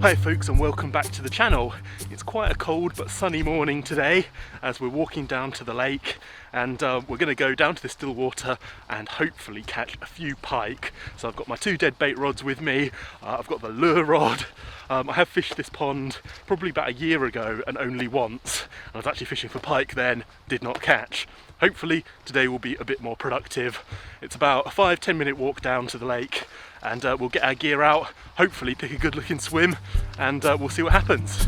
Hi folks, and welcome back to the channel. It's quite a cold but sunny morning today as we're walking down to the lake, and we're going to go down to the still water and hopefully catch a few pike. So I've got my two dead bait rods with me, I've got the lure rod. I have fished this pond probably about a year ago and only once. I was actually fishing for pike then, did not catch. Hopefully today will be a bit more productive. It's about a 5-10 minute walk down to the lake, and we'll get our gear out, hopefully pick a good looking swim, and we'll see what happens.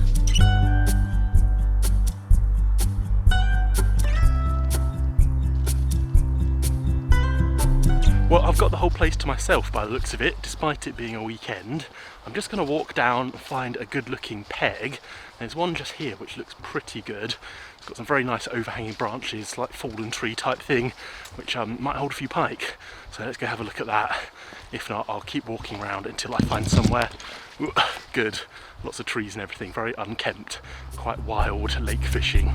Well, I've got the whole place to myself by the looks of it, despite it being a weekend. I'm just going to walk down and find a good looking peg. There's one just here which looks pretty good. It's got some very nice overhanging branches, like fallen tree type thing, which might hold a few pike. So let's go have a look at that. If not, I'll keep walking around until I find somewhere good. Lots of trees and everything, very unkempt, quite wild lake fishing.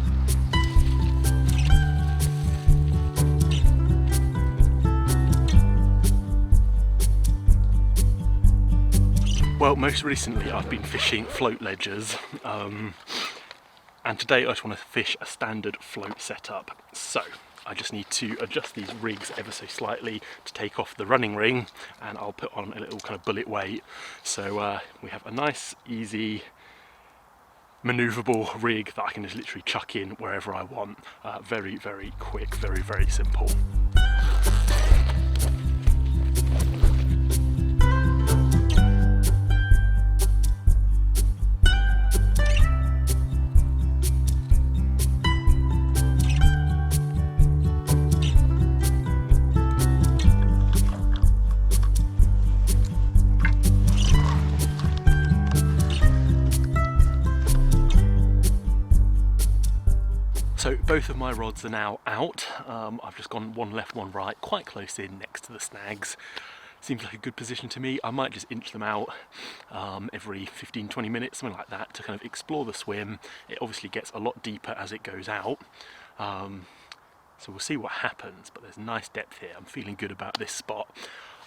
Well, most recently I've been fishing float ledgers, and today I just want to fish a standard float setup. So I just need to adjust these rigs ever so slightly to take off the running ring, and I'll put on a little kind of bullet weight. So we have a nice, easy, manoeuvrable rig that I can just literally chuck in wherever I want. Very, very quick, very, very simple. So both of my rods are now out. I've just gone one left, one right, quite close in next to the snags. Seems like a good position to me. I might just inch them out every 15-20 minutes, something like that, to kind of explore the swim. It obviously gets a lot deeper as it goes out. So we'll see what happens, but there's nice depth here. I'm feeling good about this spot.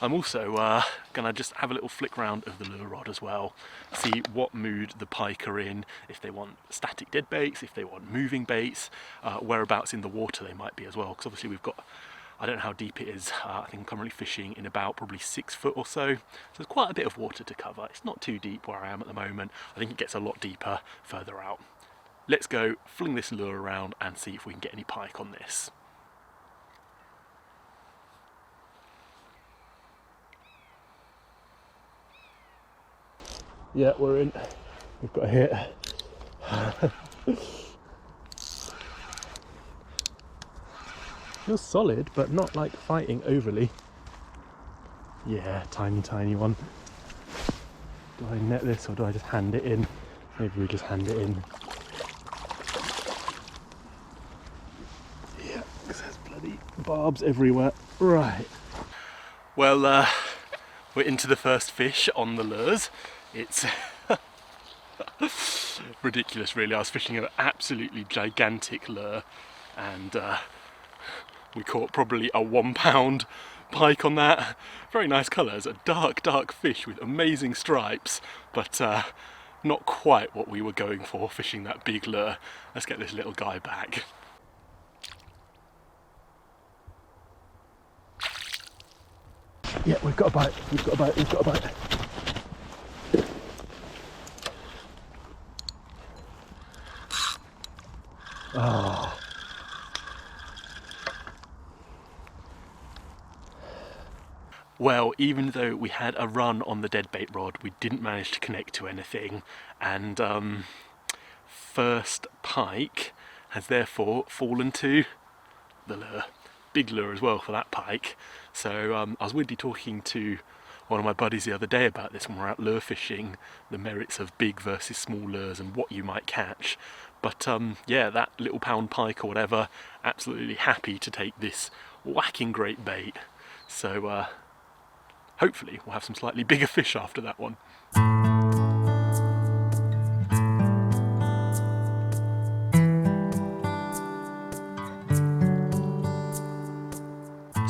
I'm also gonna just have a little flick round of the lure rod as well, see what mood the pike are in, if they want static dead baits, if they want moving baits, whereabouts in the water they might be as well, because obviously we've got, I don't know how deep it is, I think I'm currently fishing in about probably 6 foot or so, so there's quite a bit of water to cover. It's not too deep where I am at the moment. I think it gets a lot deeper further out. Let's go fling this lure around and see if we can get any pike on this. Yeah, we're in. We've got a hit. Feels solid, but not like fighting overly. Yeah, tiny, tiny one. Do I net this or do I just hand it in? Maybe we just hand it in. Yeah, because there's bloody barbs everywhere. Right. Well, we're into the first fish on the lures. It's ridiculous really. I was fishing an absolutely gigantic lure, and we caught probably a 1 pound pike on that. Very nice colours, a dark, dark fish with amazing stripes, but not quite what we were going for fishing that big lure. Let's get this little guy back. Yeah, we've got a bite, we've got a bite, we've got a bite. Oh. Well, even though we had a run on the deadbait rod, we didn't manage to connect to anything, and first pike has therefore fallen to the lure. Big lure as well for that pike. So I was weirdly talking to one of my buddies the other day about this when we're out lure fishing, the merits of big versus small lures and what you might catch. But yeah, that little pound pike or whatever, absolutely happy to take this whacking great bait. So hopefully we'll have some slightly bigger fish after that one.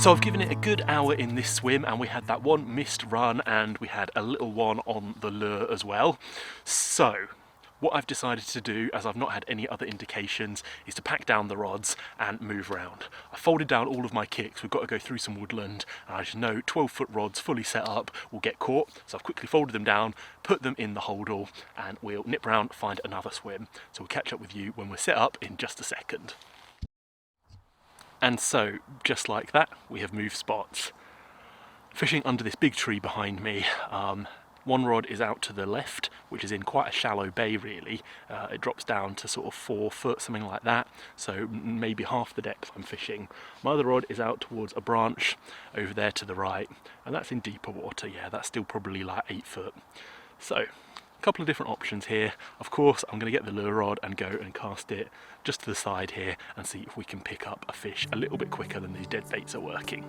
So I've given it a good hour in this swim, and we had that one missed run and we had a little one on the lure as well. So what I've decided to do, as I've not had any other indications, is to pack down the rods and move around. I folded down all of my kicks. We've got to go through some woodland, and I just know 12-foot rods fully set up will get caught. So I've quickly folded them down, put them in the holdall, and we'll nip around, find another swim. So we'll catch up with you when we're set up in just a second. And so, just like that, we have moved spots. Fishing under this big tree behind me. One rod is out to the left, which is in quite a shallow bay really. It drops down to sort of 4 foot, something like that, so maybe half the depth I'm fishing. My other rod is out towards a branch over there to the right, and that's in deeper water. Yeah, that's still probably like 8 foot. So, a couple of different options here. Of course, I'm going to get the lure rod and go and cast it just to the side here and see if we can pick up a fish a little bit quicker than these dead baits are working.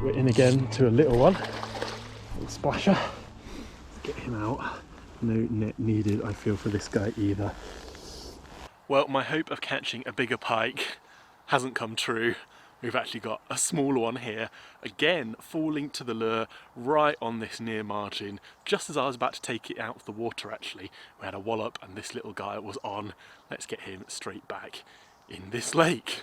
We're in again to a little one, little splasher. Let's get him out. No net needed, I feel, for this guy either. Well, my hope of catching a bigger pike hasn't come true. We've actually got a smaller one here, again falling to the lure right on this near margin. Just as I was about to take it out of the water actually, we had a wallop and this little guy was on. Let's get him straight back in this lake.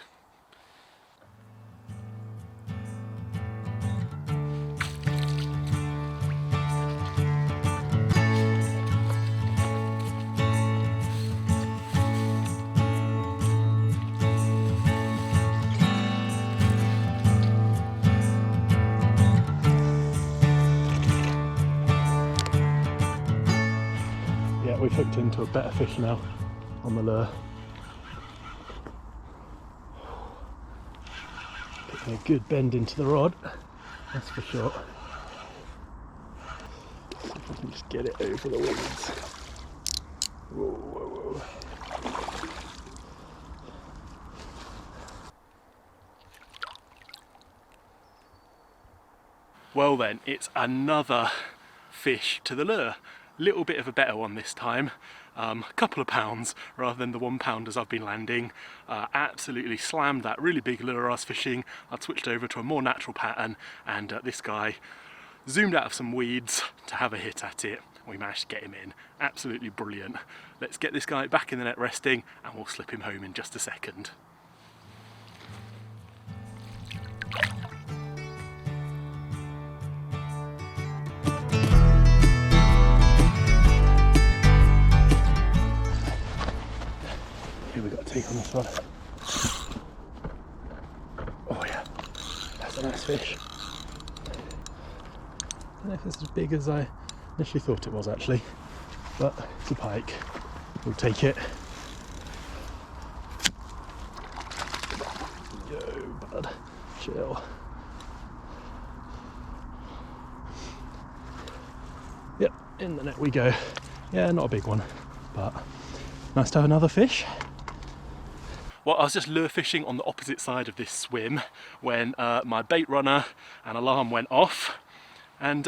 We've hooked into a better fish now on the lure. Getting a good bend into the rod, that's for sure. See if I can just get it over the weeds. Whoa, whoa, whoa. Well then, it's another fish to the lure. Little bit of a better one this time, a couple of pounds rather than the 1 pounders I've been landing. Absolutely slammed that really big lure I was fishing. I'd switched over to a more natural pattern, and this guy zoomed out of some weeds to have a hit at it. We managed to get him in. Absolutely brilliant. Let's get this guy back in the net resting and we'll slip him home in just a second. We've got to take on this one. Oh yeah, that's a nice fish. I don't know if it's as big as I initially thought it was actually, but it's a pike. We'll take it. Yo, bud, chill. Yep, in the net we go. Yeah, not a big one, but nice to have another fish. Well, I was just lure fishing on the opposite side of this swim when my bait runner and alarm went off, and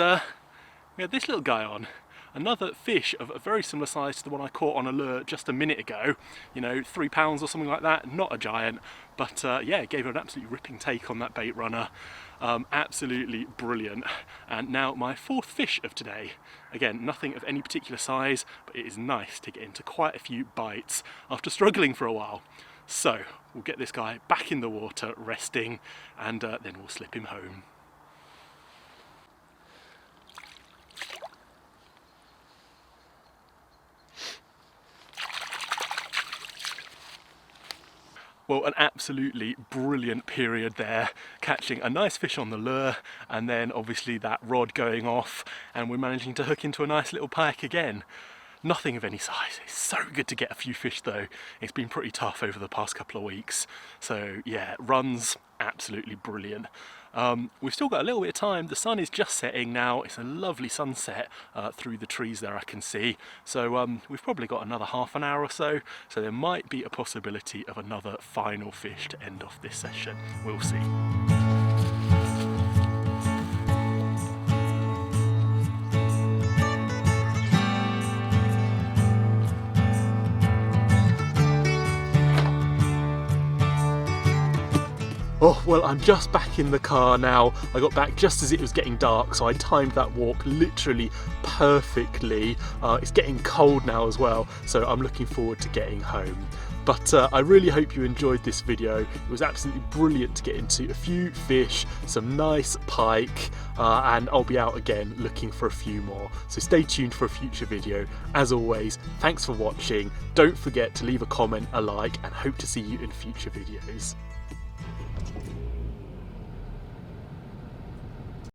we had this little guy on. Another fish of a very similar size to the one I caught on a lure just a minute ago. You know, 3 pounds or something like that. Not a giant, but yeah, it gave it an absolutely ripping take on that bait runner. Absolutely brilliant. And now my 4th fish of today. Again, nothing of any particular size, but it is nice to get into quite a few bites after struggling for a while. So we'll get this guy back in the water resting, and then we'll slip him home. Well, an absolutely brilliant period there, catching a nice fish on the lure, and then obviously that rod going off, and we're managing to hook into a nice little pike again. Nothing of any size. It's so good to get a few fish though. It's been pretty tough over the past couple of weeks. So yeah, runs absolutely brilliant. We've still got a little bit of time. The sun is just setting now. It's a lovely sunset through the trees there I can see. So we've probably got another half an hour or so. So there might be a possibility of another final fish to end off this session. We'll see. Oh, well, I'm just back in the car now. I got back just as it was getting dark, so I timed that walk literally perfectly. It's getting cold now as well, so I'm looking forward to getting home. But I really hope you enjoyed this video. It was absolutely brilliant to get into a few fish, some nice pike, and I'll be out again looking for a few more. So stay tuned for a future video. As always, thanks for watching. Don't forget to leave a comment, a like, and hope to see you in future videos.